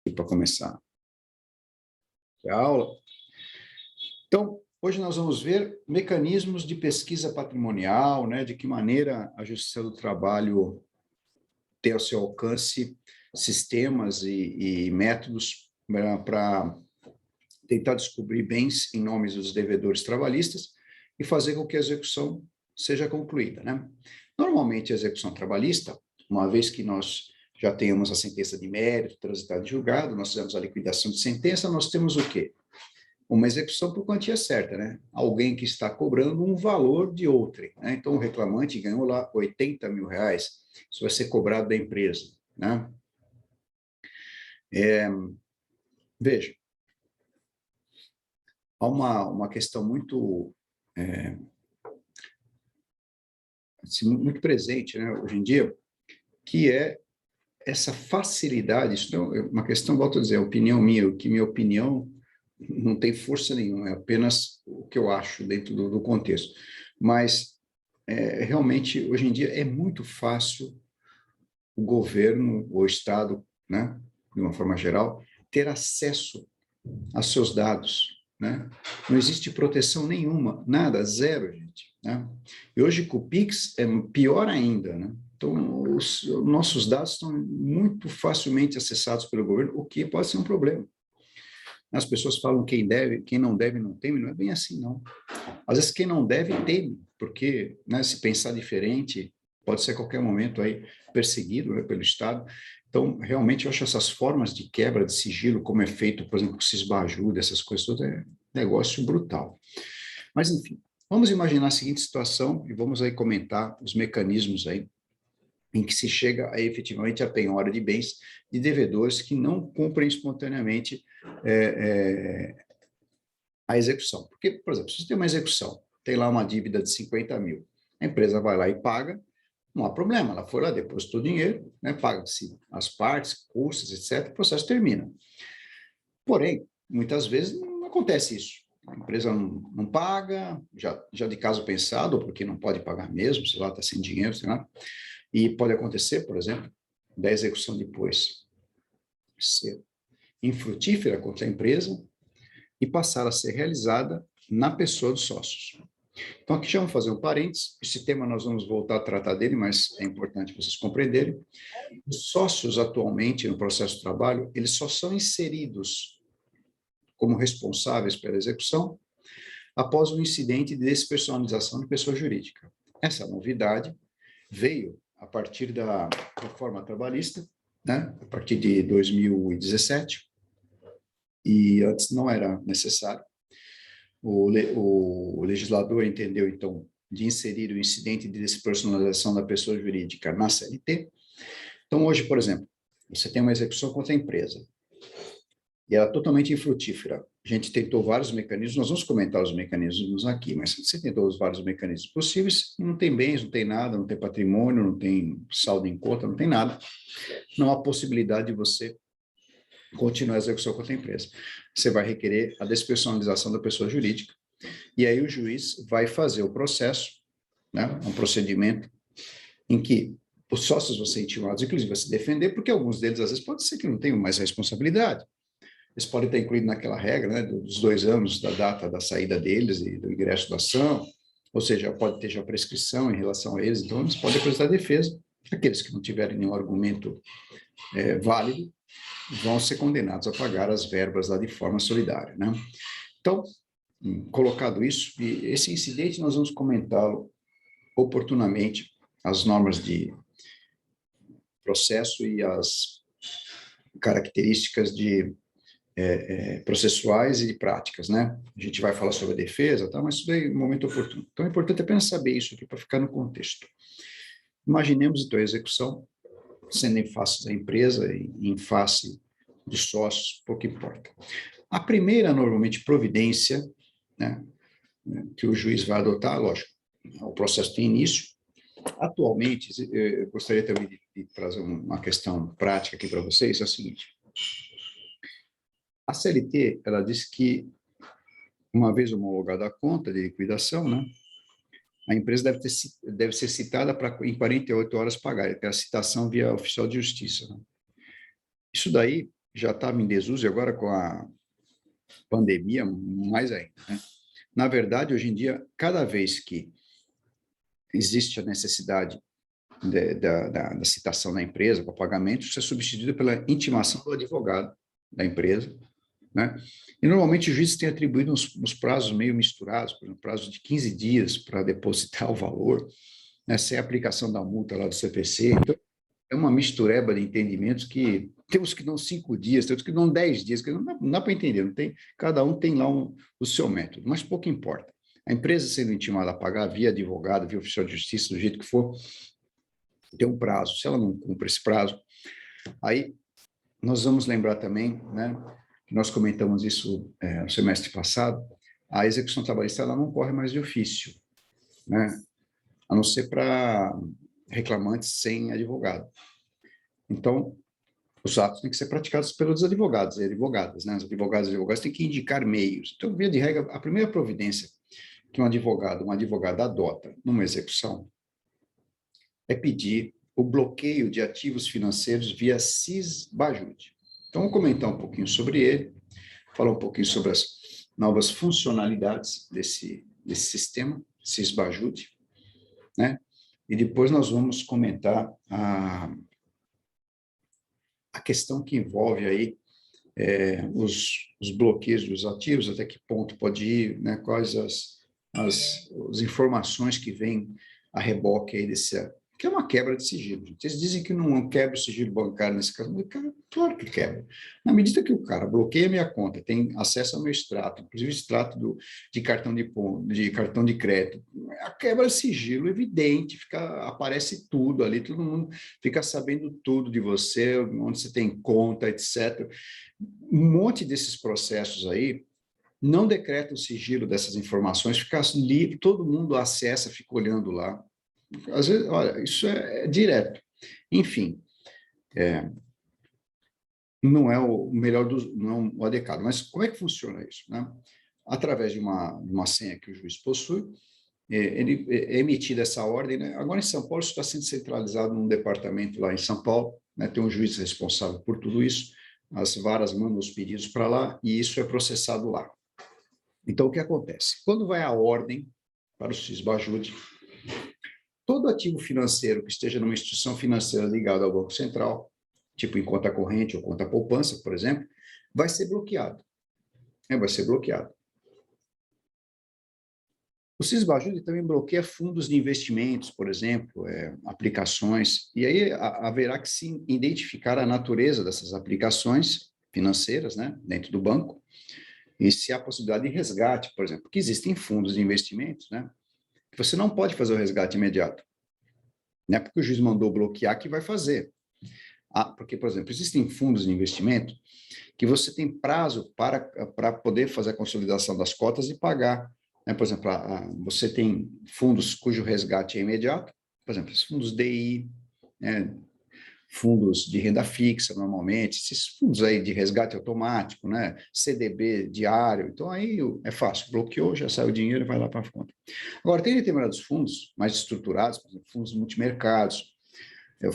Para começar a aula. Então, hoje nós vamos ver mecanismos de pesquisa patrimonial, né, de que maneira a Justiça do Trabalho tem ao seu alcance sistemas e métodos para tentar descobrir bens em nome dos devedores trabalhistas e fazer com que a execução seja concluída, né? Normalmente, a execução trabalhista, uma vez que nós já tenhamos a sentença de mérito transitada em julgado, nós fizemos a liquidação de sentença, nós temos o quê? Uma execução por quantia certa, né? Alguém que está cobrando um valor de outrem, né? Então, o reclamante ganhou lá 80 mil reais, isso vai ser cobrado da empresa, né? Veja, há uma questão muito, assim, muito presente, né, hoje em dia, que é essa facilidade, isso não é uma questão, volto a dizer, é opinião minha, que minha opinião não tem força nenhuma, é apenas o que eu acho dentro do contexto. Mas, realmente, hoje em dia, é muito fácil o governo, o Estado, né, de uma forma geral, ter acesso a seus dados, né? Não existe proteção nenhuma, nada, zero, gente, né? E hoje com o Pix é pior ainda, né? Então, os nossos dados estão muito facilmente acessados pelo governo, o que pode ser um problema. As pessoas falam quem deve, quem não deve não teme, não é bem assim, não. Às vezes quem não deve teme, porque, né, se pensar diferente, pode ser a qualquer momento aí perseguido, né, pelo Estado. Então, realmente, eu acho essas formas de quebra de sigilo, como é feito, por exemplo, com cisbajuda, essas coisas todas, é negócio brutal. Mas, enfim, vamos imaginar a seguinte situação e vamos aí comentar os mecanismos aí em que se chega a, efetivamente a penhora de bens de devedores que não cumprem espontaneamente a execução. Porque, por exemplo, se você tem uma execução, tem lá uma dívida de 50 mil, a empresa vai lá e paga, não há problema, ela foi lá, depositou dinheiro, né, paga-se as partes, custos, etc., o processo termina. Porém, muitas vezes não acontece isso. A empresa não paga, já de caso pensado, ou porque não pode pagar mesmo, sei lá, está sem dinheiro, sei lá. E pode acontecer, por exemplo, da execução depois ser infrutífera contra a empresa e passar a ser realizada na pessoa dos sócios. Então, aqui já vamos fazer um parênteses. Esse tema nós vamos voltar a tratar dele, mas é importante vocês compreenderem. Os sócios, atualmente, no processo de trabalho, eles só são inseridos como responsáveis pela execução após o incidente de despersonalização de pessoa jurídica. Essa novidade veio a partir da reforma trabalhista, né, a partir de 2017, e antes não era necessário. O legislador entendeu, então, de inserir o incidente de despersonalização da pessoa jurídica na CLT. Então, hoje, por exemplo, você tem uma execução contra a empresa, e ela é totalmente infrutífera. A gente tentou vários mecanismos, nós vamos comentar os mecanismos aqui, mas você tentou os vários mecanismos possíveis, não tem bens, não tem nada, não tem patrimônio, não tem saldo em conta, não tem nada. Não há possibilidade de você continuar a execução contra a empresa. Você vai requerer a despersonalização da pessoa jurídica, e aí o juiz vai fazer o processo, né, um procedimento em que os sócios vão ser intimados, inclusive, a se defender, porque alguns deles, às vezes, pode ser que não tenham mais responsabilidade. Eles podem estar incluídos naquela regra, né, dos 2 anos da data da saída deles e do ingresso da ação, ou seja, pode ter já prescrição em relação a eles, então eles podem apresentar defesa. Aqueles que não tiverem nenhum argumento válido vão ser condenados a pagar as verbas lá de forma solidária, né? Então, colocado isso, e esse incidente nós vamos comentá-lo oportunamente, as normas de processo e as características de processuais e de práticas, né? A gente vai falar sobre a defesa, tá? Mas isso daí é um momento oportuno. Então, é importante apenas saber isso aqui para ficar no contexto. Imaginemos, então, a execução sendo em face da empresa e em face dos sócios, pouco importa. A primeira, normalmente, providência, né, que o juiz vai adotar, lógico, o processo tem início. Atualmente, eu gostaria também de trazer uma questão prática aqui para vocês, é o seguinte. A CLT, ela diz que, uma vez homologada a conta de liquidação, né, a empresa deve ser citada para, em 48 horas, pagar, que é a citação via oficial de justiça. Né? Isso daí já estava em desuso, e agora com a pandemia, mais ainda, né? Na verdade, hoje em dia, cada vez que existe a necessidade da citação da empresa para pagamento, isso é substituído pela intimação do advogado da empresa, né? E normalmente o juiz tem atribuído uns prazos meio misturados, por exemplo, prazo de 15 dias para depositar o valor, né, sem aplicação da multa lá do CPC. Então, é uma mistureba de entendimentos que temos que dão 5 dias, temos que dão 10 dias, que não dá para entender, não tem, cada um tem lá o seu método, mas pouco importa. A empresa sendo intimada a pagar via advogado, via oficial de justiça, do jeito que for, tem um prazo. Se ela não cumpre esse prazo, aí nós vamos lembrar também, né, que nós comentamos isso no semestre passado, a execução trabalhista ela não corre mais de ofício, né, a não ser para reclamantes sem advogado. Então, os atos têm que ser praticados pelos advogados e advogadas, né? Os advogados e advogadas têm que indicar meios. Então, via de regra, a primeira providência que um advogado, uma advogada adota numa execução é pedir o bloqueio de ativos financeiros via Sisbajud. Então, vou comentar um pouquinho sobre ele, falar um pouquinho sobre as novas funcionalidades desse sistema, Sisbajud, né? E depois nós vamos comentar a questão que envolve aí os bloqueios dos ativos, até que ponto pode ir, né? Quais as informações que vêm a reboque aí que é uma quebra de sigilo. Gente. Eles dizem que não quebra o sigilo bancário nesse caso, mas, cara, claro que quebra. Na medida que o cara bloqueia minha conta, tem acesso ao meu extrato, inclusive extrato de cartão de cartão de crédito, a quebra de sigilo evidente, aparece tudo ali, todo mundo fica sabendo tudo de você, onde você tem conta, etc. Um monte desses processos aí não decreta o sigilo dessas informações, fica livre, todo mundo acessa, fica olhando lá. Às vezes, olha, isso é direto. Enfim, não é o melhor não é o adequado. Mas como é que funciona isso? Né? Através de uma senha que o juiz possui, ele é emitida essa ordem. Né? Agora, em São Paulo, isso está sendo centralizado num departamento lá em São Paulo, né? Tem um juiz responsável por tudo isso, as varas mandam os pedidos para lá e isso é processado lá. Então, o que acontece? Quando vai a ordem para o Sisbajud, todo ativo financeiro que esteja numa instituição financeira ligada ao Banco Central, tipo em conta corrente ou conta poupança, por exemplo, vai ser bloqueado. Vai ser bloqueado. O Sisbajud também bloqueia fundos de investimentos, por exemplo, aplicações, e aí haverá que se identificar a natureza dessas aplicações financeiras, né, dentro do banco, e se há possibilidade de resgate, por exemplo, porque existem fundos de investimentos, né, que você não pode fazer o resgate imediato. Não é porque o juiz mandou bloquear que vai fazer. Porque, por exemplo, existem fundos de investimento que você tem prazo para poder fazer a consolidação das cotas e pagar. Né? Por exemplo, você tem fundos cujo resgate é imediato, por exemplo, os fundos DI, né? Fundos de renda fixa, normalmente, esses fundos aí de resgate automático, né? CDB diário, então aí é fácil, bloqueou, já saiu o dinheiro e vai lá para a conta. Agora, tem determinados fundos mais estruturados, por exemplo, fundos multimercados,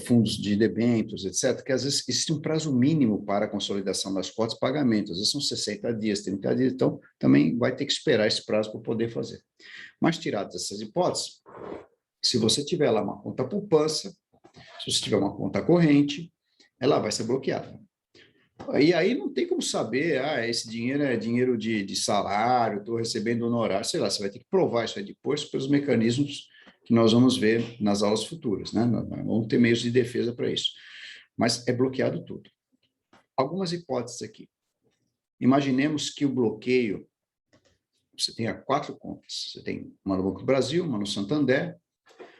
fundos de debêntures, etc., que às vezes existe um prazo mínimo para a consolidação das cotas e pagamento, às vezes são 60 dias, 30 dias, então também vai ter que esperar esse prazo para poder fazer. Mas, tiradas essas hipóteses, se você tiver lá uma conta poupança, se você tiver uma conta corrente, ela vai ser bloqueada. E aí não tem como saber, esse dinheiro é dinheiro de salário, estou recebendo honorário, sei lá, você vai ter que provar isso aí depois pelos mecanismos que nós vamos ver nas aulas futuras, né? Vamos ter meios de defesa para isso. Mas é bloqueado tudo. Algumas hipóteses aqui. Imaginemos que o bloqueio, você tenha 4 contas. Você tem uma no Banco do Brasil, uma no Santander,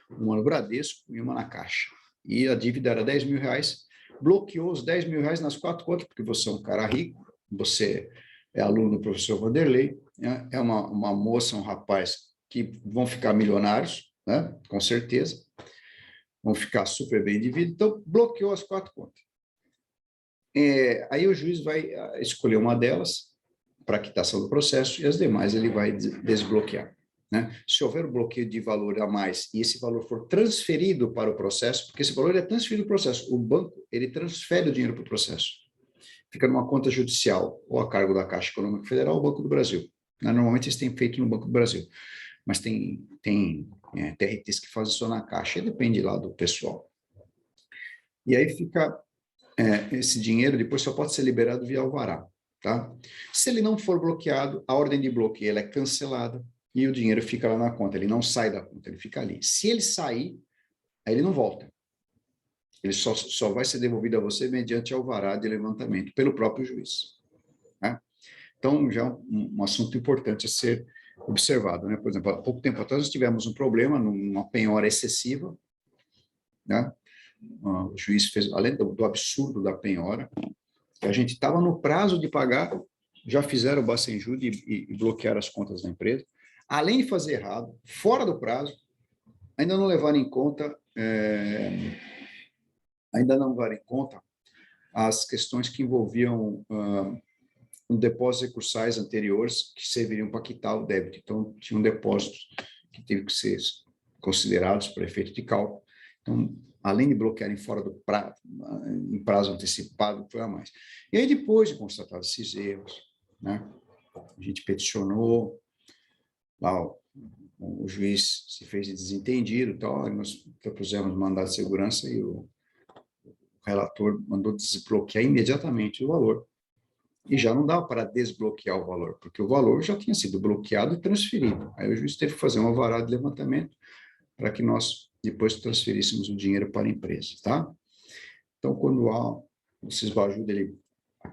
uma no Bradesco e uma na Caixa. E a dívida era R$10.000, bloqueou os R$10.000 nas 4 contas, porque você é um cara rico, você é aluno do professor Vanderlei, né? É uma moça, um rapaz que vão ficar milionários, né? Com certeza, vão ficar super bem de vida, então bloqueou as 4 contas. Aí o juiz vai escolher uma delas para quitação do processo e as demais ele vai desbloquear. Né? Se houver um bloqueio de valor a mais e esse valor for transferido para o processo, porque esse valor é transferido para o processo, o banco ele transfere o dinheiro para o processo. fica numa conta judicial, ou a cargo da Caixa Econômica Federal ou Banco do Brasil. Normalmente eles têm feito no Banco do Brasil, mas tem TRTs que fazem isso na Caixa, e depende lá do pessoal. E aí fica esse dinheiro, depois só pode ser liberado via alvará, tá? Se ele não for bloqueado, a ordem de bloqueio ela é cancelada e o dinheiro fica lá na conta, ele não sai da conta, ele fica ali. Se ele sair, aí ele não volta. Ele só vai ser devolvido a você mediante alvará de levantamento pelo próprio juiz. Né? Então, já é um assunto importante a ser observado. Né? Por exemplo, há pouco tempo atrás nós tivemos um problema numa penhora excessiva. Né? O juiz fez, além do absurdo da penhora, a gente estava no prazo de pagar, já fizeram o Bacenjude e bloquearam as contas da empresa. Além de fazer errado, fora do prazo, ainda não levaram em conta as questões que envolviam depósitos recursais anteriores que serviriam para quitar o débito. Então, tinham depósitos que teve que ser considerados para efeito de cálculo. Então, além de bloquearem fora do prazo, em prazo antecipado, foi a mais. E aí, depois de constatados esses erros, né, a gente peticionou, lá o juiz se fez de desentendido e tal, nós propusemos mandado de segurança e o relator mandou desbloquear imediatamente o valor. E já não dava para desbloquear o valor, porque o valor já tinha sido bloqueado e transferido. Aí o juiz teve que fazer um alvará de levantamento para que nós depois transferíssemos o dinheiro para a empresa, tá? Então, quando há o Sisbajuda, ele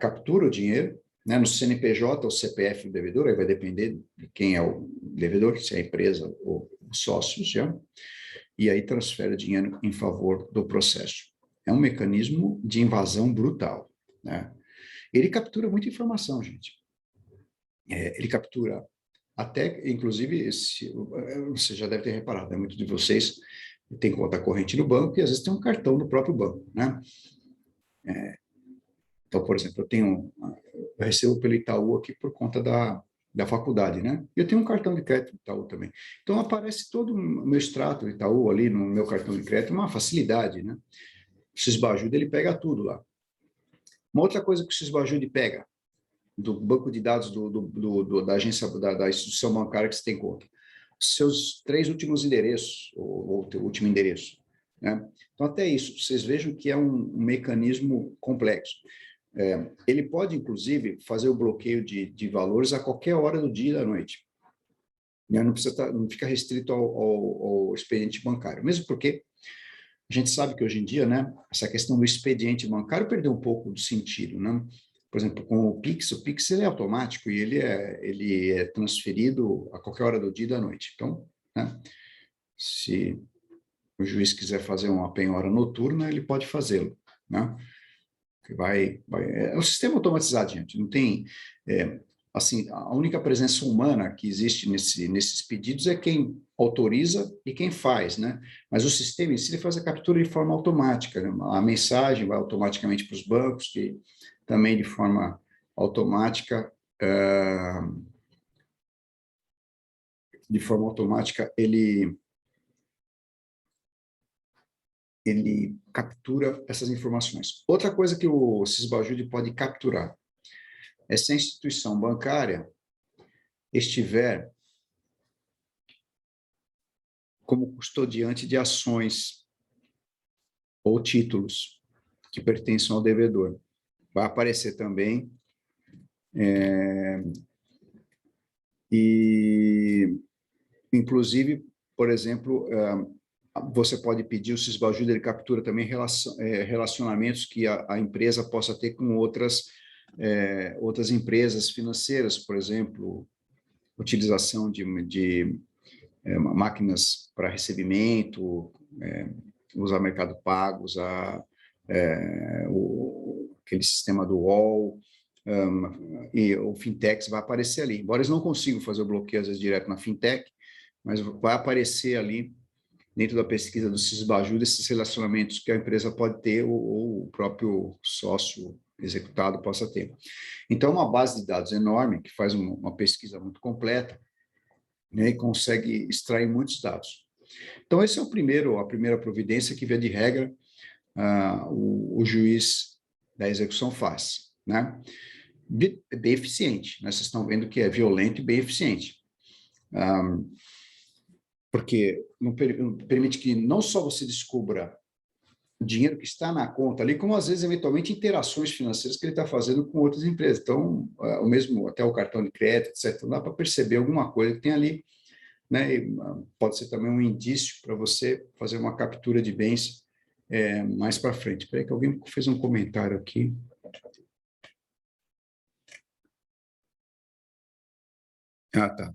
captura o dinheiro, né, no CNPJ ou CPF do devedor, aí vai depender de quem é o devedor, se é a empresa ou os sócios, já, e aí transfere o dinheiro em favor do processo. É um mecanismo de invasão brutal, né? Ele captura muita informação, gente. Ele captura até, inclusive, você já deve ter reparado, né? Muitos de vocês têm conta corrente no banco e às vezes tem um cartão no próprio banco, né? Então, por exemplo, eu recebo pelo Itaú aqui por conta da faculdade, né? Eu tenho um cartão de crédito do Itaú também. Então, aparece todo o meu extrato do Itaú ali no meu cartão de crédito, uma facilidade, né? O Sisbajuda, ele pega tudo lá. Uma outra coisa que o Sisbajude pega do banco de dados da agência, da instituição bancária que você tem conta, seus 3 últimos endereços, ou teu último endereço, né? Então, até isso, vocês vejam que é um mecanismo complexo. Ele pode, inclusive, fazer o bloqueio de valores a qualquer hora do dia e da noite. Né? Não fica restrito ao expediente bancário. Mesmo porque a gente sabe que hoje em dia, né, essa questão do expediente bancário perdeu um pouco do sentido. Né? Por exemplo, com o Pix ele é automático e ele é transferido a qualquer hora do dia e da noite. Então, né, se o juiz quiser fazer uma penhora noturna, ele pode fazê-lo. Né? É um sistema automatizado, gente. Não tem, assim, a única presença humana que existe nesses pedidos é quem autoriza e quem faz, né? Mas o sistema em si ele faz a captura de forma automática, né? A mensagem vai automaticamente para os bancos, que também de forma automática, ele captura essas informações. Outra coisa que o Sisbajude pode capturar é se a instituição bancária estiver como custodiante de ações ou títulos que pertencem ao devedor. Vai aparecer também. E, inclusive, por exemplo, você pode pedir, o Sisbajude ele captura também relacionamentos que a empresa possa ter com outras empresas financeiras, por exemplo, utilização de máquinas para recebimento, usar Mercado Pago, usar aquele sistema do UOL, e o Fintech vai aparecer ali. Embora eles não consigam fazer o bloqueio, às vezes, direto na Fintech, mas vai aparecer ali, dentro da pesquisa do Sisbajuda, esses relacionamentos que a empresa pode ter ou o próprio sócio executado possa ter. Então, é uma base de dados enorme, que faz uma pesquisa muito completa, né, e consegue extrair muitos dados. Então, esse é a primeira providência que, via de regra, o juiz da execução faz. né? Bem eficiente, né? Vocês estão vendo que é violento e bem eficiente. Porque não permite que não só você descubra o dinheiro que está na conta ali, como às vezes, eventualmente, interações financeiras que ele está fazendo com outras empresas. Então, o mesmo, até o cartão de crédito, etc., então dá para perceber alguma coisa que tem ali, né? E, pode ser também um indício para você fazer uma captura de bens mais para frente. Espera aí que alguém fez um comentário aqui. Ah, tá.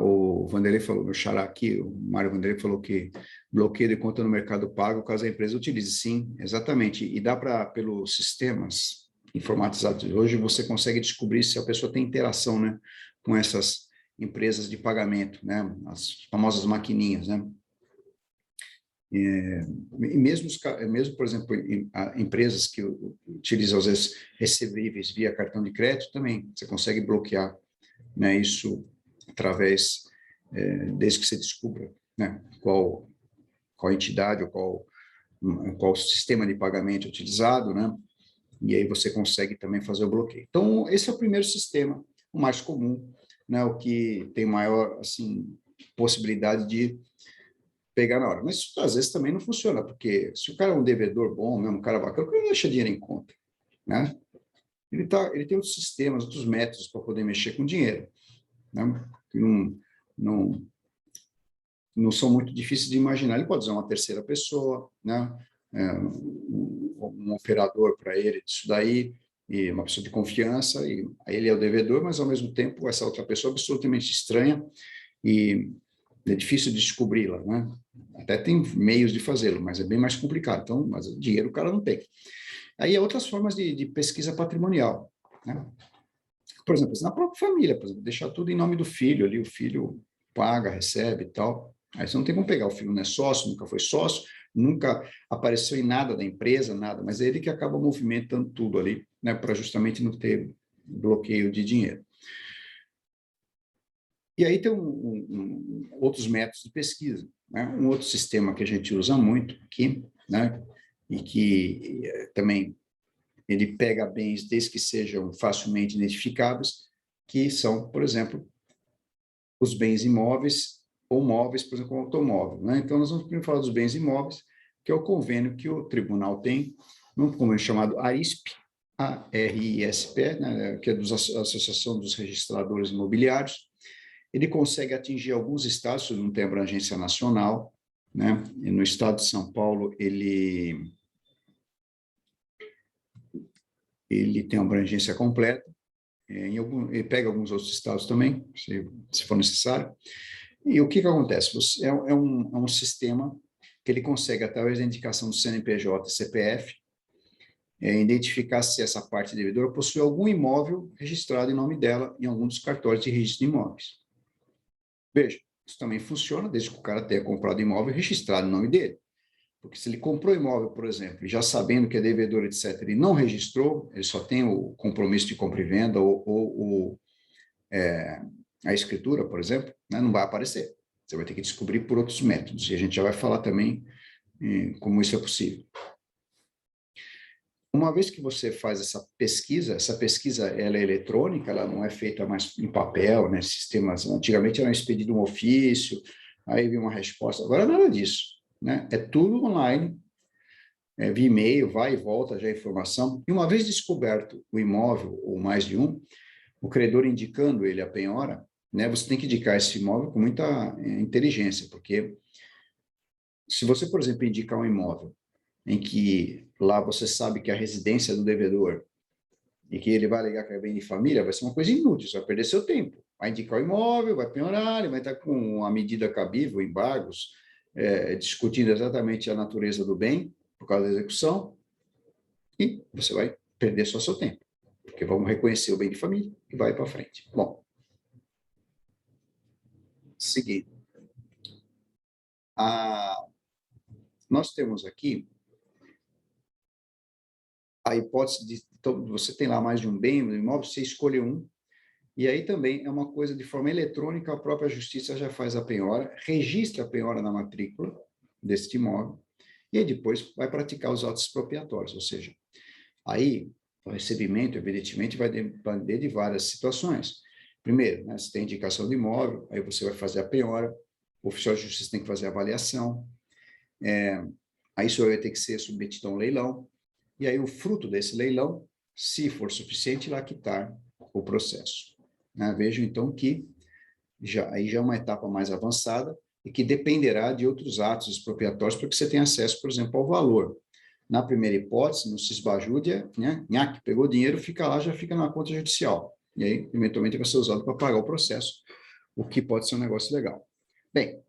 O Vanderlei falou, meu xará aqui, o Mário Vanderlei falou que bloqueio de conta no Mercado Pago, caso a empresa utilize. Sim, exatamente. E dá para, pelos sistemas informatizados de hoje, você consegue descobrir se a pessoa tem interação, né, com essas empresas de pagamento, né, as famosas maquininhas, né. E mesmo, por exemplo, empresas que utilizam, às vezes, recebíveis via cartão de crédito, também você consegue bloquear, né, isso através, desde que você descubra, né, qual entidade ou qual sistema de pagamento é utilizado, né, e aí você consegue também fazer o bloqueio. Então, esse é o primeiro sistema, o mais comum, né, o que tem maior, assim, possibilidade de pegar na hora. Mas isso, às vezes, também não funciona, porque se o cara é um devedor bom, mesmo, um cara bacana, o cara não deixa dinheiro em conta, né? Ele tem outros sistemas, outros métodos para poder mexer com dinheiro, né? Que não, não são muito difíceis de imaginar. Ele pode usar uma terceira pessoa, né? Um operador para ele disso daí, e uma pessoa de confiança, e aí ele é o devedor, mas ao mesmo tempo essa outra pessoa é absolutamente estranha e é difícil de descobri-la, né? Até tem meios de fazê-lo, mas é bem mais complicado. Então, mas o dinheiro o cara não tem. Aí há outras formas de pesquisa patrimonial, né? Por exemplo, na própria família, por exemplo, deixar tudo em nome do filho ali, o filho paga, recebe e tal. Aí você não tem como pegar, o filho não é sócio, nunca foi sócio, nunca apareceu em nada da empresa, nada, mas é ele que acaba movimentando tudo ali, né, para justamente não ter bloqueio de dinheiro. E aí tem outros métodos de pesquisa, né? Um outro sistema que a gente usa muito aqui, né, e que também ele pega bens desde que sejam facilmente identificáveis, que são, por exemplo, os bens imóveis ou móveis, por exemplo, o automóvel, né? Então, nós vamos primeiro falar dos bens imóveis, que é o convênio que o tribunal tem, um convênio chamado ARISP, ARISP, né, que é da Associação dos Registradores Imobiliários. Ele consegue atingir alguns estados, não tem abrangência nacional, né? E no estado de São Paulo, ele tem abrangência completa. Ele pega alguns outros estados também, se for necessário. E o que acontece? É um sistema que ele consegue, através da indicação do CNPJ e CPF, identificar se essa parte devedora possui algum imóvel registrado em nome dela em algum dos cartórios de registro de imóveis. Veja, isso também funciona desde que o cara tenha comprado imóvel registrado em nome dele. Porque se ele comprou imóvel, por exemplo, já sabendo que é devedor, etc., ele não registrou, ele só tem o compromisso de compra e venda ou a escritura, por exemplo, né, não vai aparecer. Você vai ter que descobrir por outros métodos. E a gente já vai falar também como isso é possível. Uma vez que você faz essa pesquisa ela é eletrônica, ela não é feita mais em papel, né? Sistemas, antigamente era expedido um ofício, aí vinha uma resposta, agora nada disso, né? É tudo online, via e-mail, vai e volta já a informação, e uma vez descoberto o imóvel, ou mais de um, o credor indicando ele a penhora, né? Você tem que indicar esse imóvel com muita inteligência, porque se você, por exemplo, indicar um imóvel em que lá você sabe que a residência é do devedor e que ele vai alegar que é bem de família, vai ser uma coisa inútil, você vai perder seu tempo. Vai indicar o imóvel, vai penhorar, ele vai estar com a medida cabível, embargos, discutindo exatamente a natureza do bem por causa da execução, e você vai perder só seu tempo, porque vamos reconhecer o bem de família e vai para frente. Bom, seguinte, nós temos aqui a hipótese de então, você tem lá mais de um bem, um imóvel, você escolhe um, e aí também é uma coisa de forma eletrônica, a própria justiça já faz a penhora, registra a penhora na matrícula deste imóvel, e aí depois vai praticar os atos expropriatórios, ou seja, aí O recebimento, evidentemente, vai depender de várias situações. Primeiro, né, se tem indicação de imóvel, aí você vai fazer a penhora, o oficial de justiça tem que fazer a avaliação, aí isso vai ter que ser submetido a um leilão, e aí o fruto desse leilão, se for suficiente, lá quitar o processo. Né? Vejo, então, que aí já é uma etapa mais avançada e que dependerá de outros atos expropriatórios para que você tenha acesso, por exemplo, ao valor. Na primeira hipótese, no cisbajúdia, né, nhaque, pegou dinheiro, fica lá, já fica na conta judicial. E aí, eventualmente, vai ser usado para pagar o processo, o que pode ser um negócio legal. Bem,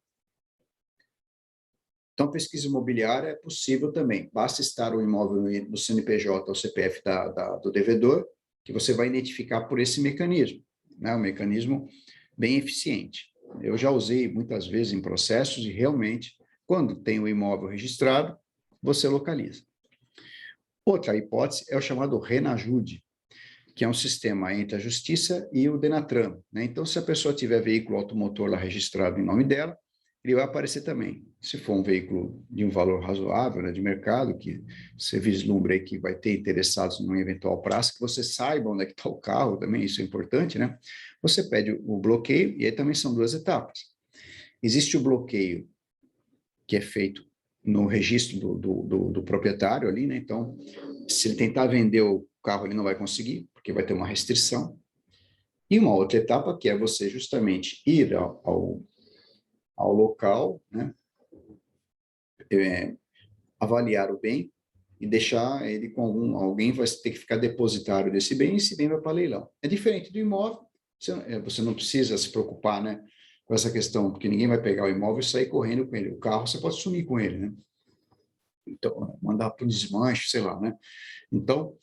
então, pesquisa imobiliária é possível também. Basta estar o imóvel no CNPJ ou CPF do devedor, que você vai identificar por esse mecanismo, né? Um mecanismo bem eficiente. Eu já usei muitas vezes em processos e realmente, quando tem o imóvel registrado, você localiza. Outra hipótese é o chamado Renajude, que é um sistema entre a Justiça e o Denatran, né? Então, se a pessoa tiver veículo automotor lá registrado em nome dela, ele vai aparecer também. Se for um veículo de um valor razoável, né, de mercado, que você vislumbra aí que vai ter interessados num eventual prazo, que você saiba onde é que está o carro também, isso é importante, né? Você pede o bloqueio, e aí também são duas etapas. Existe o bloqueio que é feito no registro do proprietário ali, né? Então, se ele tentar vender o carro, ele não vai conseguir, porque vai ter uma restrição. E uma outra etapa, que é você justamente ir ao local, né? Avaliar o bem e deixar ele com alguém vai ter que ficar depositário desse bem, e esse bem vai para leilão. É diferente do imóvel, você não precisa se preocupar, né, com essa questão, porque ninguém vai pegar o imóvel e sair correndo com ele. O carro você pode sumir com ele, né? Então, mandar para o desmanche, sei lá, né? Então,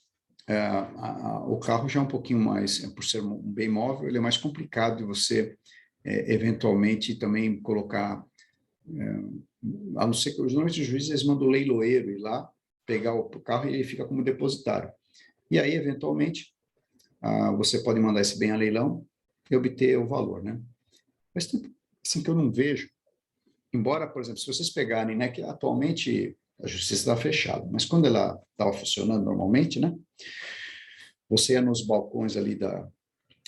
o carro já é um pouquinho mais, por ser um bem móvel, ele é mais complicado de você, eventualmente, também colocar, a não ser que os nomes dos juízes, eles mandam o leiloeiro ir lá, pegar o carro e ele fica como depositário. E aí, eventualmente, você pode mandar esse bem a leilão e obter o valor, né? Mas tem, assim, que eu não vejo, embora, por exemplo, se vocês pegarem, né, que atualmente a justiça está fechada, mas quando ela estava funcionando normalmente, né, você ia nos balcões ali da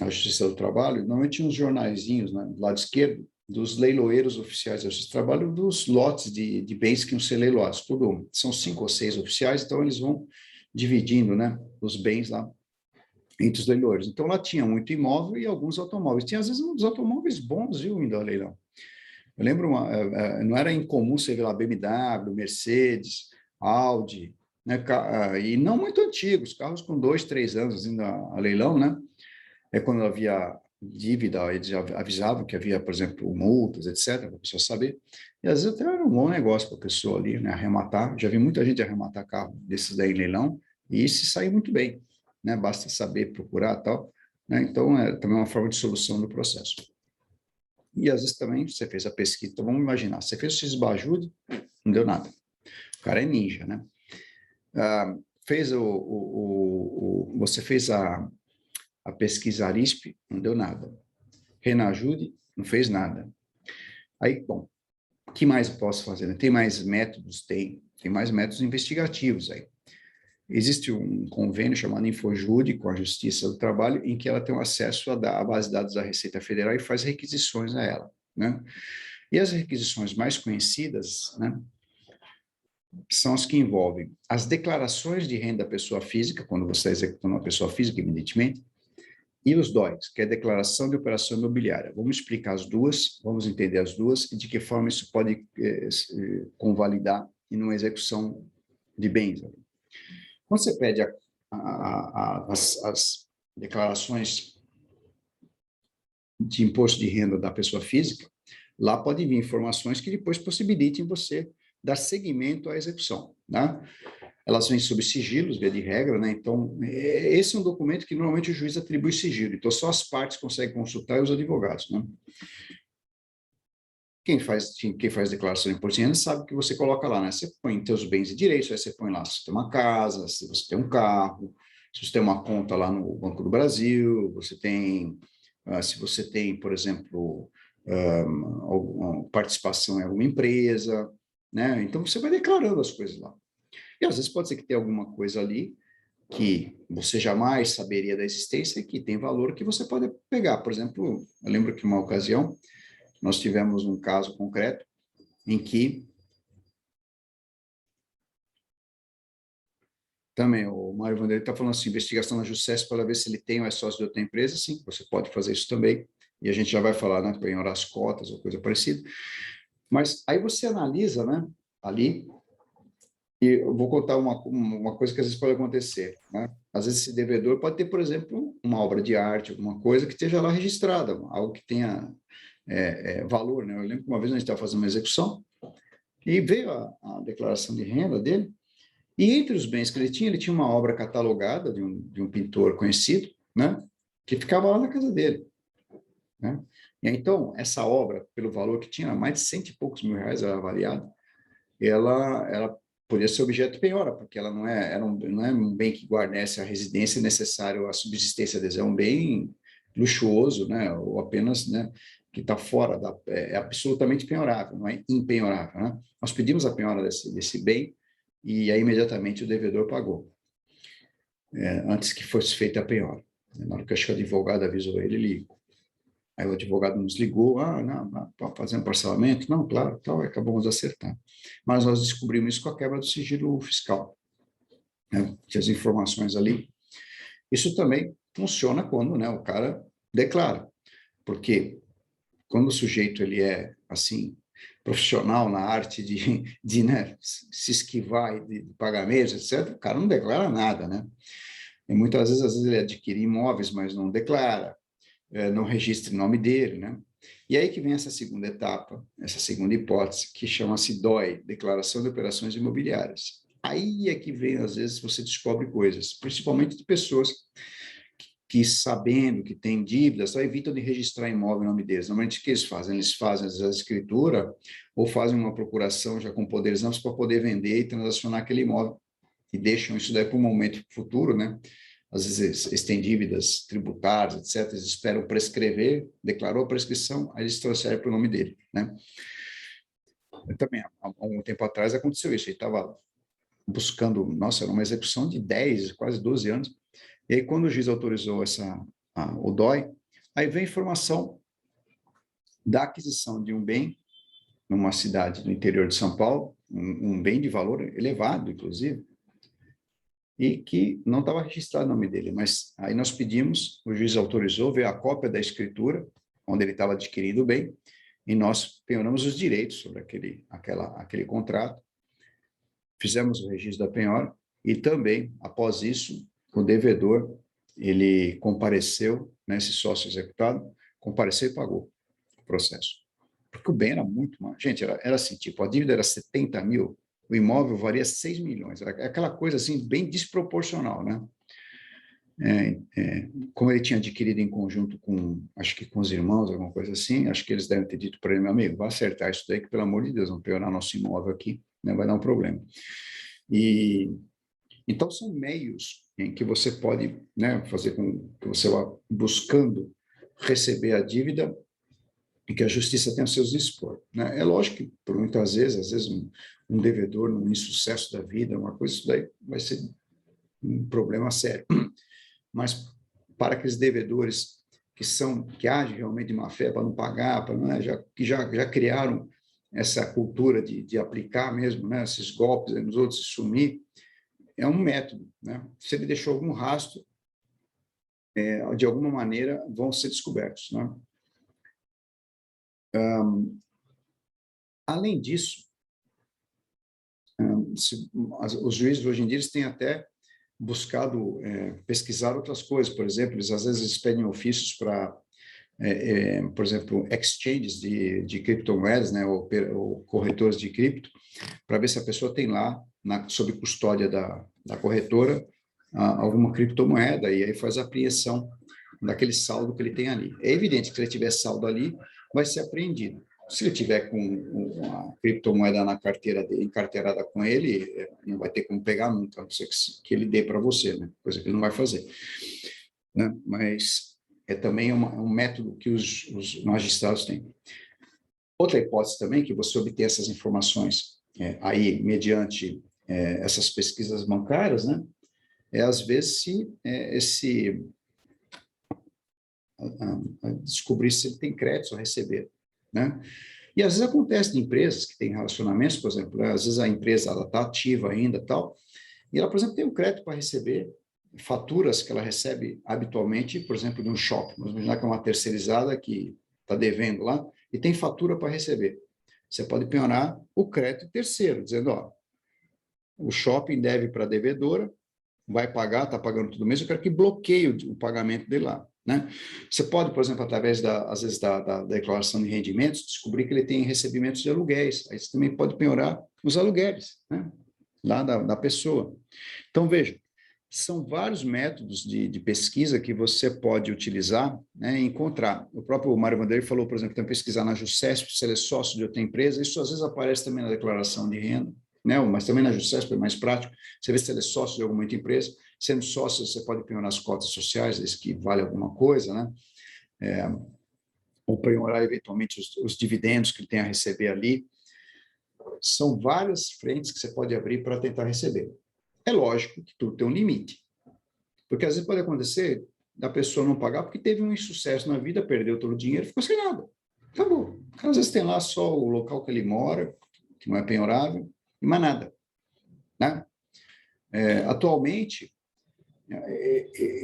Justiça do Trabalho, normalmente tinha uns jornaizinhos, né, do lado esquerdo, dos leiloeiros oficiais da Justiça do Trabalho, dos lotes de bens que iam ser leiloados. Tudo, são 5 ou 6 oficiais, então eles vão dividindo, né, os bens lá entre os leiloeiros. Então, lá tinha muito imóvel e alguns automóveis. Tinha, às vezes, uns automóveis bons, viu, indo a leilão. Eu lembro, não era incomum você ver lá BMW, Mercedes, Audi, né, e não muito antigos, carros com 2, 3 anos indo a leilão, né? É quando havia dívida, eles avisavam que havia, por exemplo, multas, etc., para a pessoa saber. E às vezes até era um bom negócio para a pessoa ali, né, arrematar. Já vi muita gente arrematar carro desses daí em leilão e se sair muito bem, né? Basta saber procurar e tal, né? Então, é também uma forma de solução do processo. E às vezes também você fez a pesquisa, então vamos imaginar, você fez o X-Bajude, não deu nada. O cara é ninja, né? Fez você fez a pesquisa Arisp, não deu nada. Renajude, não fez nada. Aí, bom, o que mais eu posso fazer? Né? Tem mais métodos? Tem mais métodos investigativos aí. Existe um convênio chamado Infojude com a Justiça do Trabalho, em que ela tem um acesso à base de dados da Receita Federal e faz requisições a ela, né? E as requisições mais conhecidas, né, são as que envolvem as declarações de renda da pessoa física, quando você está executando uma pessoa física, evidentemente, e os DOIs, que é a Declaração de Operação Imobiliária. Vamos explicar as duas, vamos entender as duas e de que forma isso pode convalidar em uma execução de bens. Quando você pede as declarações de imposto de renda da pessoa física, lá pode vir informações que depois possibilitem você dar seguimento à execução, né? Elas vêm sob sigilos, via de regra, né? Então, esse é um documento que normalmente o juiz atribui sigilo, então só as partes conseguem consultar e os advogados, né? Quem faz declaração de imposto de renda sabe que você coloca lá, né? Você põe teus bens e direitos, aí você põe lá se você tem uma casa, se você tem um carro, se você tem uma conta lá no Banco do Brasil, você tem, se você tem, por exemplo, participação em alguma empresa, né? Então você vai declarando as coisas lá. E às vezes pode ser que tenha alguma coisa ali que você jamais saberia da existência e que tem valor que você pode pegar. Por exemplo, eu lembro que uma ocasião nós tivemos um caso concreto em que também o Mário Vanderlei está falando assim, investigação na JUSESP para ver se ele tem ou é sócio de outra empresa. Sim, você pode fazer isso também. E a gente já vai falar, né, penhorar as cotas ou coisa parecida. Mas aí você analisa, né, ali, e eu vou contar uma coisa que às vezes pode acontecer, né? Às vezes esse devedor pode ter, por exemplo, uma obra de arte, alguma coisa que esteja lá registrada, algo que tenha valor, né? Eu lembro que uma vez a gente estava fazendo uma execução e veio a declaração de renda dele, e entre os bens que ele tinha uma obra catalogada de um pintor conhecido, né? Que ficava lá na casa dele, né? E então, essa obra, pelo valor que tinha, mais de 100 e poucos mil reais, era avaliada, ela poderia ser objeto de penhora, porque ela não é um bem que guarnece a residência necessário à subsistência deles, é um bem luxuoso, né? Ou apenas, né, que está fora é absolutamente penhorável, não é impenhorável, né? Nós pedimos a penhora desse bem e aí imediatamente o devedor pagou, antes que fosse feita a penhora. Na hora que acho que o advogado avisou ele, ele aí o advogado nos ligou, não, para fazer um parcelamento? Não, claro, tal, acabamos de acertar. Mas nós descobrimos isso com a quebra do sigilo fiscal, né? Tinha as informações ali. Isso também funciona quando, né, o cara declara, porque quando o sujeito ele é, assim, profissional na arte de né, se esquivar de pagamentos, etc., o cara não declara nada, né? E muitas vezes, ele adquire imóveis, mas não declara, não registra o nome dele, né? E aí que vem essa segunda etapa, essa segunda hipótese, que chama-se DOI, Declaração de Operações Imobiliárias. Aí é que vem, às vezes, você descobre coisas, principalmente de pessoas que sabendo que tem dívidas, só evitam de registrar imóvel em nome deles. Normalmente, o que eles fazem? Eles fazem a escritura ou fazem uma procuração já com poderes amplos para poder vender e transacionar aquele imóvel. E deixam isso daí para um momento futuro, né? Às vezes eles têm dívidas tributárias, etc. Eles esperam prescrever, declarou a prescrição, aí eles transferem para o nome dele, né? Eu também, há um tempo atrás, aconteceu isso. Ele estava buscando, nossa, era uma execução de 10, quase 12 anos. E aí, quando o juiz autorizou o DOI, aí vem a informação da aquisição de um bem numa cidade do interior de São Paulo, um bem de valor elevado, inclusive, e que não estava registrado o nome dele, mas aí nós pedimos, o juiz autorizou, veio a cópia da escritura, onde ele estava adquirindo o bem, e nós penhoramos os direitos sobre aquele contrato, fizemos o registro da penhora, e também, após isso, o devedor, ele compareceu, né, esse sócio executado, compareceu e pagou o processo. Porque o bem era muito mais. Gente, era assim, tipo, a dívida era 70 mil, o imóvel valia 6 milhões. Era aquela coisa assim, bem desproporcional, né? Como ele tinha adquirido em conjunto com, acho que com os irmãos, alguma coisa assim, acho que eles devem ter dito para ele, meu amigo, vai acertar isso daí, que pelo amor de Deus, não piorar nosso imóvel aqui, né? Vai dar um problema. E então são meios em que você pode, né, fazer com que você vá buscando receber a dívida e que a justiça tenha seus dispor, né? É lógico que, por muitas vezes, às vezes um devedor num insucesso da vida, uma coisa, isso daí vai ser um problema sério. Mas para aqueles devedores que agem realmente de má fé para não pagar, para não, que já criaram essa cultura de aplicar mesmo, né, esses golpes nos outros e sumir, é um método, né? Se ele deixou algum rastro, de alguma maneira vão ser descobertos, né? Além disso, os juízes hoje em dia eles têm até buscado pesquisar outras coisas. Por exemplo, às vezes eles pedem ofícios para, por exemplo, exchanges de criptomoedas, né, ou corretores de cripto, para ver se a pessoa tem lá, sob custódia da corretora, alguma criptomoeda, e aí faz a apreensão daquele saldo que ele tem ali. É evidente que se ele tiver saldo ali, vai ser apreendido. Se ele tiver com uma criptomoeda na carteira dele, encarteirada com ele, não vai ter como pegar nunca, a não ser que ele dê para você, né? Coisa que ele não vai fazer, né? Mas é também um método que os magistrados têm. Outra hipótese também, que você obter essas informações aí mediante essas pesquisas bancárias, né? às vezes, descobrir se ele tem créditos a receber, né? E às vezes acontece de empresas que têm relacionamentos, por exemplo, né? Às vezes a empresa está ativa ainda, tal, e ela, por exemplo, tem um crédito para receber faturas que ela recebe habitualmente, por exemplo, de um shopping. Vamos imaginar que é uma terceirizada que está devendo lá e tem fatura para receber. Você pode penhorar o crédito terceiro, dizendo, ó, o shopping deve para a devedora, vai pagar, está pagando tudo mês, eu quero que bloqueie o pagamento dele lá. Né? Você pode, por exemplo, através, às vezes, da declaração de rendimentos, descobrir que ele tem recebimentos de aluguéis. Aí você também pode penhorar os aluguéis, né? Lá da pessoa. Então, veja, são vários métodos de pesquisa que você pode utilizar, né, e encontrar. O próprio Mário Vanderlei falou, por exemplo, tem que pesquisar na JuSesp, se ele é sócio de outra empresa, isso às vezes aparece também na declaração de renda, né, mas também na JuSesp é mais prático, você vê se ele é sócio de alguma outra empresa, sendo sócio você pode penhorar as cotas sociais, isso que vale alguma coisa, né, ou penhorar eventualmente os dividendos que ele tem a receber ali. São várias frentes que você pode abrir para tentar receber. É lógico que tudo tem um limite, porque às vezes pode acontecer da pessoa não pagar porque teve um insucesso na vida, perdeu todo o dinheiro, ficou sem nada. Acabou. Às vezes tem lá só o local que ele mora, que não é penhorável, e mais nada. Né? Atualmente,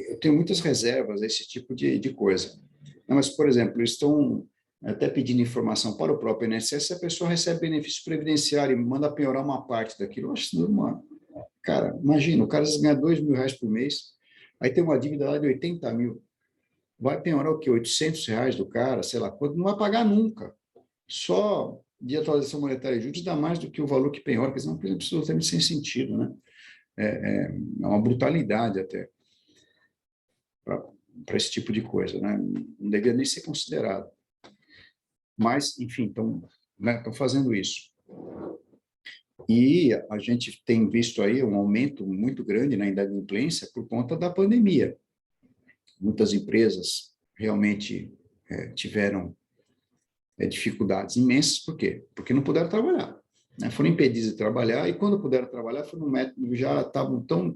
eu tenho muitas reservas a esse tipo de coisa. Mas, por exemplo, eles estão até pedindo informação para o próprio INSS se a pessoa recebe benefício previdenciário e manda penhorar uma parte daquilo. Eu acho normal. Cara, imagina, o cara ganha R$ 2.000 por mês, aí tem uma dívida lá de 80 mil. Vai penhorar o quê? R$ 800 do cara, sei lá quanto, não vai pagar nunca. Só de atualização monetária e juros dá mais do que o valor que penhora, porque senão é absolutamente sem sentido, né? É uma brutalidade até para esse tipo de coisa, né? Não devia nem ser considerado. Mas, enfim, estão fazendo isso. E a gente tem visto aí um aumento muito grande na inadimplência por conta da pandemia. Muitas empresas realmente tiveram dificuldades imensas, por quê? Porque não puderam trabalhar. Né? Foram impedidas de trabalhar, e quando puderam trabalhar, foi num método, já estavam tão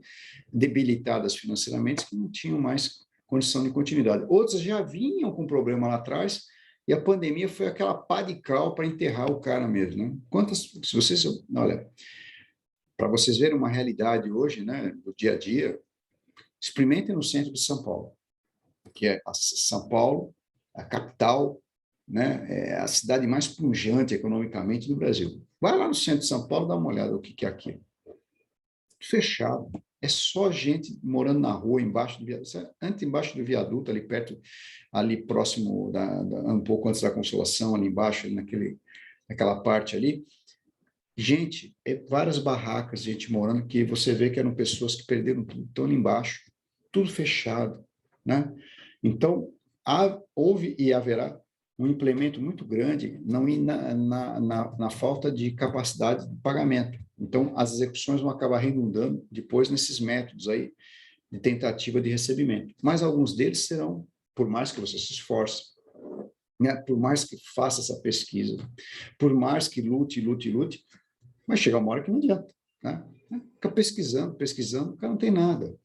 debilitadas financeiramente que não tinham mais condição de continuidade. Outras já vinham com problema lá atrás, e a pandemia foi aquela pá de cal para enterrar o cara mesmo. Né? Se vocês, olha, para vocês verem uma realidade hoje, né, do dia a dia, experimentem no centro de São Paulo, que é São Paulo, a capital, né, é a cidade mais pujante economicamente do Brasil. Vai lá no centro de São Paulo, dá uma olhada no que é aquilo. Fechado. É só gente morando na rua, embaixo do viaduto, antes embaixo do viaduto, ali perto, ali próximo, um pouco antes da Consolação, ali embaixo, naquela parte ali. Gente, várias barracas, gente morando, que você vê que eram pessoas que perderam tudo, estão ali embaixo, tudo fechado, né? Então, houve e haverá um implemento muito grande na falta de capacidade de pagamento. Então, as execuções vão acabar redundando depois nesses métodos aí de tentativa de recebimento. Mas alguns deles serão, por mais que você se esforce, né, por mais que faça essa pesquisa, por mais que lute, vai chegar uma hora que não adianta. Né? Fica pesquisando, o cara não tem nada.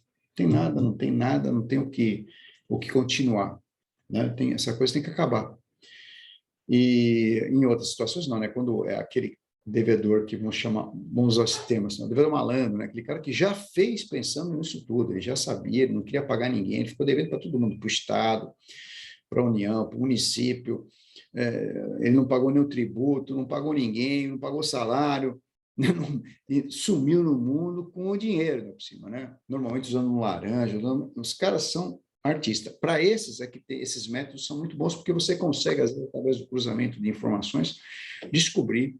Não tem o que continuar. Né? Essa coisa tem que acabar. E em outras situações não, né? Quando é aquele devedor que vamos usar esse termo, assim, o devedor malandro, né? Aquele cara que já fez pensando nisso tudo, ele já sabia, ele não queria pagar ninguém, ele ficou devendo para todo mundo, para o Estado, para a União, para o município, ele não pagou nenhum tributo, não pagou ninguém, não pagou salário, sumiu no mundo com o dinheiro por cima, né? Normalmente usando um laranja, os caras são artistas. Para esses, esses métodos são muito bons, porque você consegue, às vezes, através do cruzamento de informações, descobrir,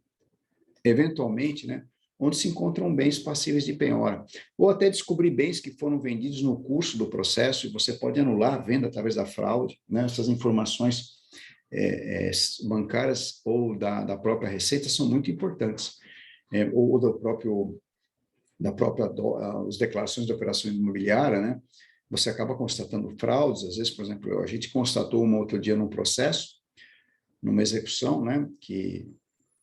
eventualmente, né, onde se encontram bens passíveis de penhora, ou até descobrir bens que foram vendidos no curso do processo, e você pode anular a venda através da fraude, né? Essas informações bancárias ou da própria Receita são muito importantes, ou as declarações de operação imobiliária, né? Você acaba constatando fraudes, às vezes, por exemplo, a gente constatou um outro dia num processo, numa execução, né, que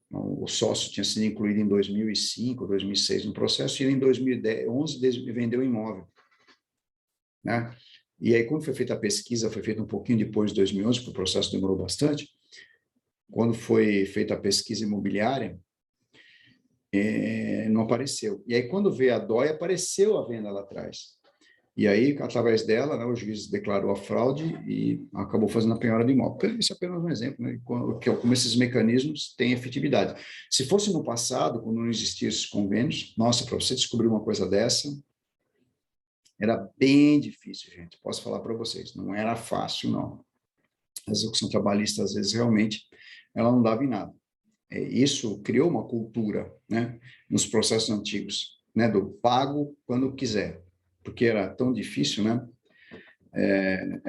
o sócio tinha sido incluído em 2005, 2006 no processo, e ele em 2011 vendeu o imóvel. né? E aí, quando foi feita a pesquisa, foi feita um pouquinho depois de 2011, porque o processo demorou bastante. Quando foi feita a pesquisa imobiliária, não apareceu. E aí, quando veio a DOI, apareceu a venda lá atrás. E aí, através dela, né, o juiz declarou a fraude e acabou fazendo a penhora do imóvel. Isso é apenas um exemplo, né, como esses mecanismos têm efetividade. Se fosse no passado, quando não existiam esses convênios, nossa, para você descobrir uma coisa dessa, era bem difícil, gente. Posso falar para vocês, não era fácil, não. A execução trabalhista, às vezes, realmente, ela não dava em nada. Isso criou uma cultura, né, nos processos antigos, né, do pago quando quiser, porque era tão difícil, né?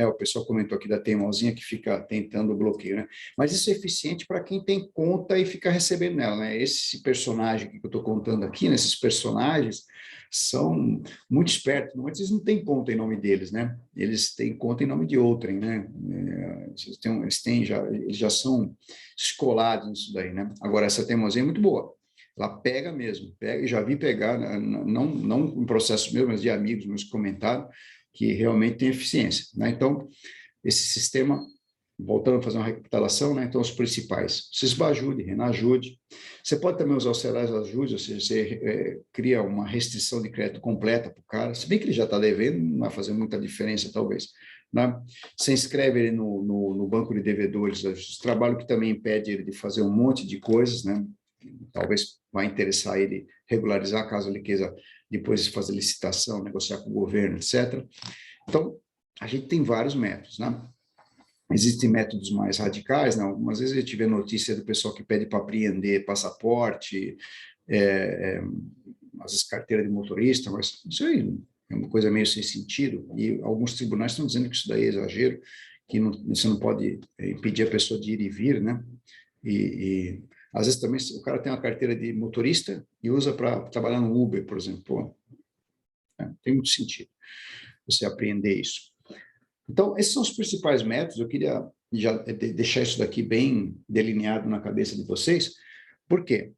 O pessoal comentou aqui da teimosinha que fica tentando o bloqueio, né? Mas isso é eficiente para quem tem conta e fica recebendo nela, né? Esse personagem que eu estou contando aqui, né? Esses personagens são muito espertos, mas eles não têm conta em nome deles, né? Eles têm conta em nome de outrem, né? Eles já são escolados nisso daí, né? Agora, essa teimosinha é muito boa. Ela pega mesmo, pega, e já vi pegar, né? Não um processo meu, mas de amigos meus que comentaram, que realmente tem eficiência, né? Então, esse sistema, voltando a fazer uma recapitulação, né? Então, os principais, Sisbajude, Renajude. Você pode também usar o Serasa Ajude, ou seja, você cria uma restrição de crédito completa para o cara, se bem que ele já está devendo, não vai fazer muita diferença, talvez. Né? Você inscreve ele no banco de devedores, trabalho que também impede ele de fazer um monte de coisas, né? Talvez vai interessar ele regularizar caso ele queira depois fazer licitação, negociar com o governo, etc. Então, a gente tem vários métodos, né? Existem métodos mais radicais, né? Algumas vezes eu tive a notícia do pessoal que pede para apreender passaporte, às vezes carteira de motorista, mas isso aí é uma coisa meio sem sentido, e alguns tribunais estão dizendo que isso daí é exagero, que não, você não pode impedir a pessoa de ir e vir, né? E às vezes também o cara tem uma carteira de motorista e usa para trabalhar no Uber, por exemplo. Pô, tem muito sentido você apreender isso. Então, esses são os principais métodos. Eu queria já deixar isso daqui bem delineado na cabeça de vocês. Por quê?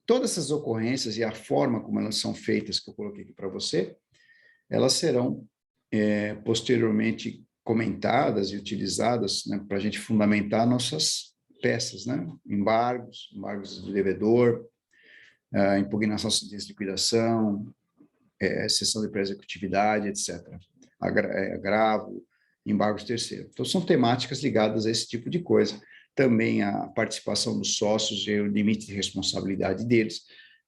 Todas essas ocorrências e a forma como elas são feitas, que eu coloquei aqui para você, elas serão posteriormente comentadas e utilizadas, né, para a gente fundamentar nossas peças, né? Embargos do devedor, impugnação de liquidação, cessão de pré-executividade, etc. Agravo, embargos terceiros. Então, são temáticas ligadas a esse tipo de coisa. Também a participação dos sócios e o limite de responsabilidade deles.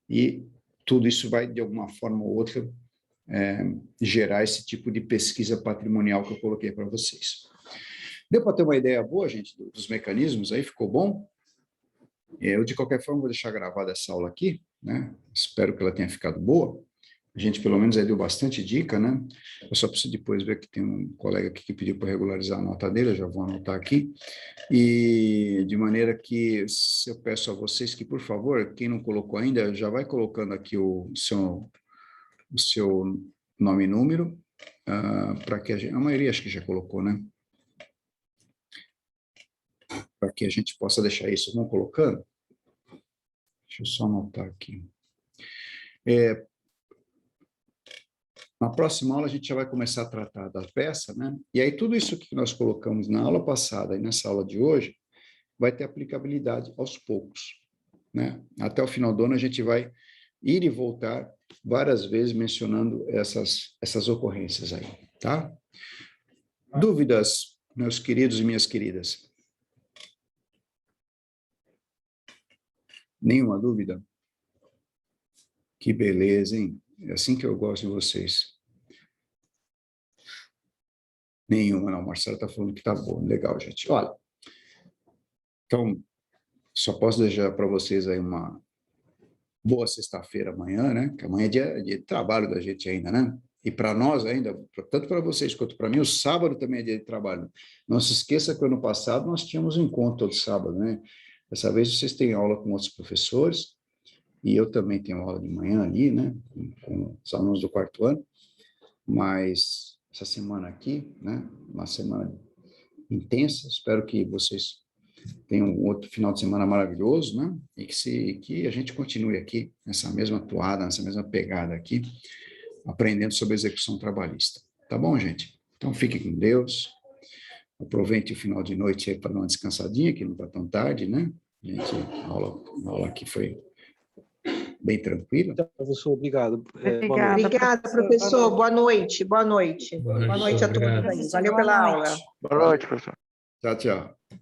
E tudo isso vai, de alguma forma ou outra, gerar esse tipo de pesquisa patrimonial que eu coloquei para vocês. Deu para ter uma ideia boa, gente, dos mecanismos aí? Ficou bom? Eu, de qualquer forma, vou deixar gravada essa aula aqui, né? Espero que ela tenha ficado boa. A gente, pelo menos, aí deu bastante dica, né? Eu só preciso depois ver que tem um colega aqui que pediu para regularizar a nota dele, eu já vou anotar aqui. E de maneira que eu peço a vocês que, por favor, quem não colocou ainda, já vai colocando aqui o seu nome e número, para que a maioria acho que já colocou, né? Para que a gente possa deixar isso. Vão colocando? Deixa eu só anotar aqui. Na próxima aula, a gente já vai começar a tratar da peça, né? E aí, tudo isso que nós colocamos na aula passada e nessa aula de hoje vai ter aplicabilidade aos poucos, né? Até o final do ano, a gente vai ir e voltar várias vezes mencionando essas ocorrências aí, tá? Dúvidas, meus queridos e minhas queridas? Nenhuma dúvida? Que beleza, hein? É assim que eu gosto de vocês. Nenhuma, não. Marcelo está falando que tá bom. Legal, gente. Olha, então, só posso deixar para vocês aí uma boa sexta-feira amanhã, né? Que amanhã é dia de trabalho da gente ainda, né? E para nós ainda, tanto para vocês quanto para mim, o sábado também é dia de trabalho. Não se esqueça que ano passado nós tínhamos um encontro todo sábado, né? Dessa vez vocês têm aula com outros professores, e eu também tenho aula de manhã ali, né? Com os alunos do quarto ano, mas essa semana aqui, né? Uma semana intensa, espero que vocês tenham um outro final de semana maravilhoso, né? E que a gente continue aqui nessa mesma toada, nessa mesma pegada aqui, aprendendo sobre execução trabalhista. Tá bom, gente? Então, fique com Deus. Aproveite o final de noite aí para dar uma descansadinha, que não está tão tarde, né? A aula aqui foi bem tranquila. Então, professor, obrigado. Obrigada, Obrigada, professor. Boa noite. Boa noite. Boa noite, Boa noite a todos obrigado. aí. Valeu pela aula. Boa noite, professor. Tchau, tchau.